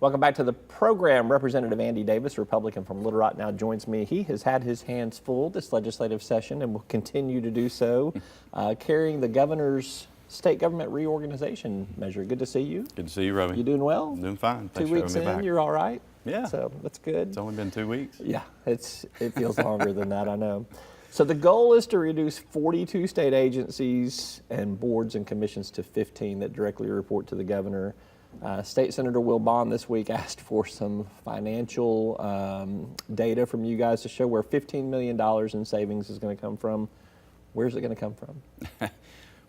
Welcome back to the program. Representative Andy Davis, Republican from Little Rock, now joins me. He has had his hands full this legislative session and will continue to do so, carrying the governor's state government reorganization measure. Good to see you. Good to see you, Robbie. You doing well? I'm doing fine. Thanks 2 weeks for having me in, back. you're all right? Yeah. So that's good. It's only been 2 weeks. Yeah, it feels longer than that, I know. So the goal is to reduce 42 state agencies and boards and commissions to 15 that directly report to the governor. State Senator Will Bond this week asked for some financial data from you guys to show where $15 million in savings is going to come from. Where's it going to come from?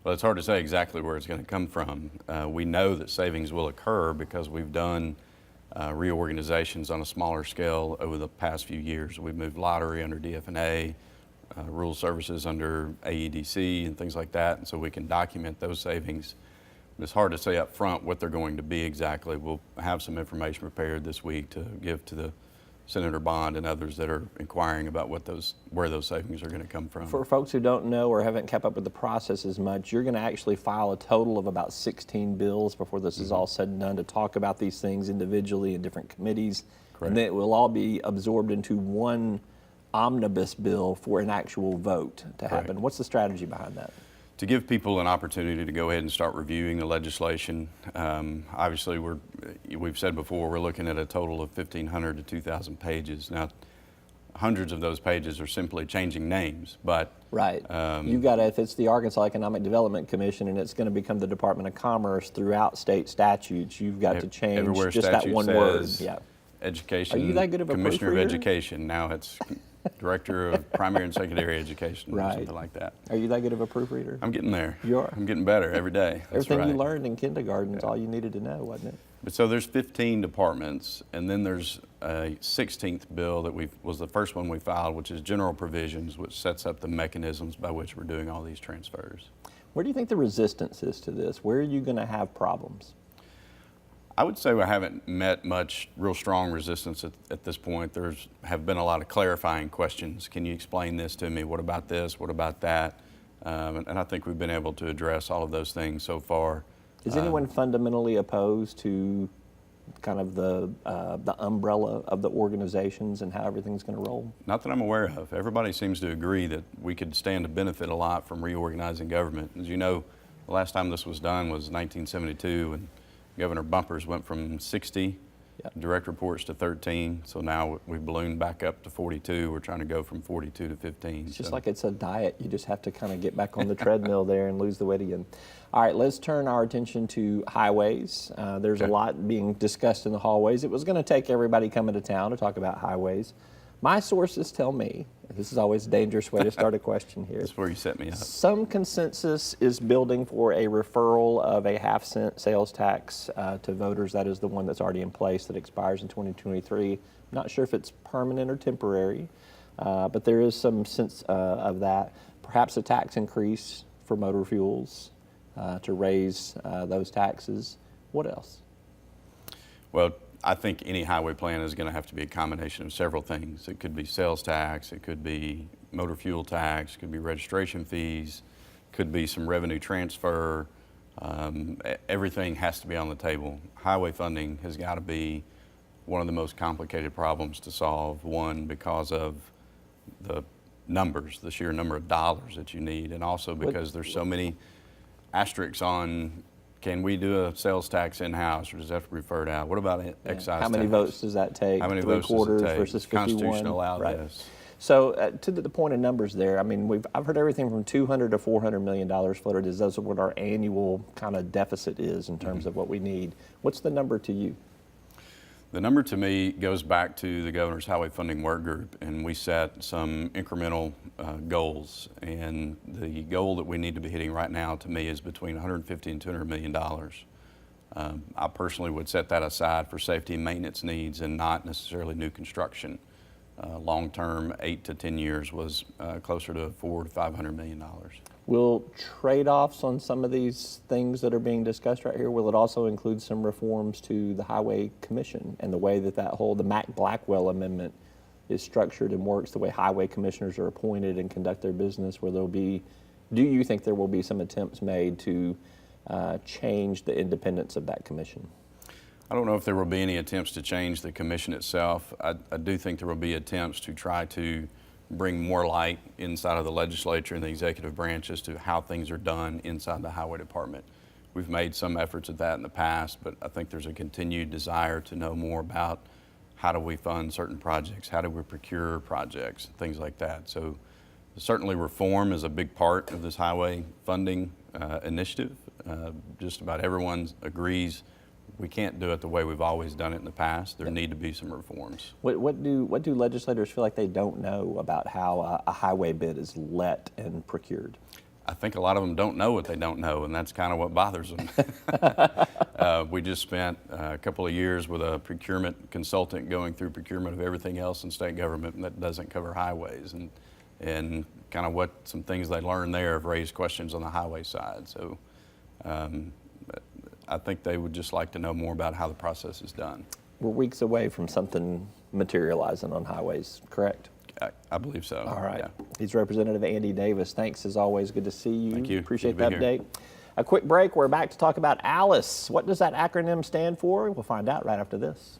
Well, it's hard to say exactly where it's going to come from. We know that savings will occur because we've done reorganizations on a smaller scale over the past few years. We've moved lottery under DF&A, rural services under AEDC and things like that, and so we can document those savings. It's hard to say up front what they're going to be exactly. We'll have some information prepared this week to give to the Senator Bond and others that are inquiring about where those savings are going to come from. For folks who don't know or haven't kept up with the process as much, you're going to actually file a total of about 16 bills before this is all said and done to talk about these things individually in different committees. Correct. And then it will all be absorbed into one omnibus bill for an actual vote to happen. Correct. What's the strategy behind that? To give people an opportunity to go ahead and start reviewing the legislation. Obviously, we've said before, we're looking at a total of 1,500 to 2,000 pages. Now, hundreds of those pages are simply changing names, but right. You've got to, if it's the Arkansas Economic Development Commission and it's going to become the Department of Commerce throughout state statutes, you've got to change just that one word. Yeah. Education. Are you that good of a Commissioner of proofreader? Education. Now it's Director of Primary and Secondary Education, right. or something like that. Are you that good of a proofreader? I'm getting there. You are? I'm getting better every day. That's Everything right. you learned in kindergarten is all you needed to know, wasn't it? But so there's 15 departments, and then there's a 16th bill that was the first one we filed, which is general provisions, which sets up the mechanisms by which we're doing all these transfers. Where do you think the resistance is to this? Where are you going to have problems? I would say we haven't met much real strong resistance at this point. Have been a lot of clarifying questions. Can you explain this to me? What about this? What about that? And I think we've been able to address all of those things so far. Is anyone fundamentally opposed to kind of the umbrella of the organizations and how everything's going to roll? Not that I'm aware of. Everybody seems to agree that we could stand to benefit a lot from reorganizing government. As you know, the last time this was done was 1972, and Governor Bumpers went from 60 direct reports to 13, so now we've ballooned back up to 42. We're trying to go from 42 to 15. It's just like it's a diet. You just have to kind of get back on the treadmill there and lose the weight again. All right, let's turn our attention to highways. There's a lot being discussed in the hallways. It was going to take everybody coming to town to talk about highways. My sources tell me, this is always a dangerous way to start a question here. That's where you set me up. Some consensus is building for a referral of a half-cent sales tax to voters. That is the one that's already in place that expires in 2023. Not sure if it's permanent or temporary, but there is some sense of that. Perhaps a tax increase for motor fuels to raise those taxes. What else? Well, I think any highway plan is going to have to be a combination of several things. It could be sales tax, it could be motor fuel tax, it could be registration fees, could be some revenue transfer. Everything has to be on the table. Highway funding has got to be one of the most complicated problems to solve. One, because of the numbers, the sheer number of dollars that you need, and also because there's so many asterisks on, can we do a sales tax in-house, or does that have to be referred out? What about excise tax? How many votes does that take? How many Three votes quarters does it take? versus 51? Constitution allow right. this. So to the point of numbers there, I mean, I've heard everything from $200 to $400 million floated as those are what our annual kind of deficit is in terms of what we need. What's the number to you? The number to me goes back to the governor's highway funding work group, and we set some incremental goals. And the goal that we need to be hitting right now, to me, is between $150 and $200 million. I personally would set that aside for safety and maintenance needs and not necessarily new construction. Long-term, 8 to 10 years, was closer to $400 to $500 million. Will trade-offs on some of these things that are being discussed right here, will it also include some reforms to the Highway Commission and the way that the Mac Blackwell Amendment is structured and works, the way highway commissioners are appointed and conduct their business, where there'll be, do you think there will be some attempts made to change the independence of that commission? I don't know if there will be any attempts to change the commission itself. I do think there will be attempts to try to bring more light inside of the legislature and the executive branch as to how things are done inside the highway department. We've made some efforts at that in the past, but I think there's a continued desire to know more about how do we fund certain projects, how do we procure projects, things like that. So certainly reform is a big part of this highway funding initiative. Just about everyone agrees we can't do it the way we've always done it in the past. There need to be some reforms. What do legislators feel like they don't know about how a highway bid is let and procured? I think a lot of them don't know what they don't know, and that's kind of what bothers them. We just spent a couple of years with a procurement consultant going through procurement of everything else in state government that doesn't cover highways, and kind of what some things they learned there have raised questions on the highway side. So I think they would just like to know more about how the process is done. We're weeks away from something materializing on highways, correct? I believe so. All right. Yeah. He's Representative Andy Davis. Thanks as always. Good to see you. Thank you. Appreciate Good the to be here. update. A quick break. We're back to talk about ALICE. What does that acronym stand for? We'll find out right after this.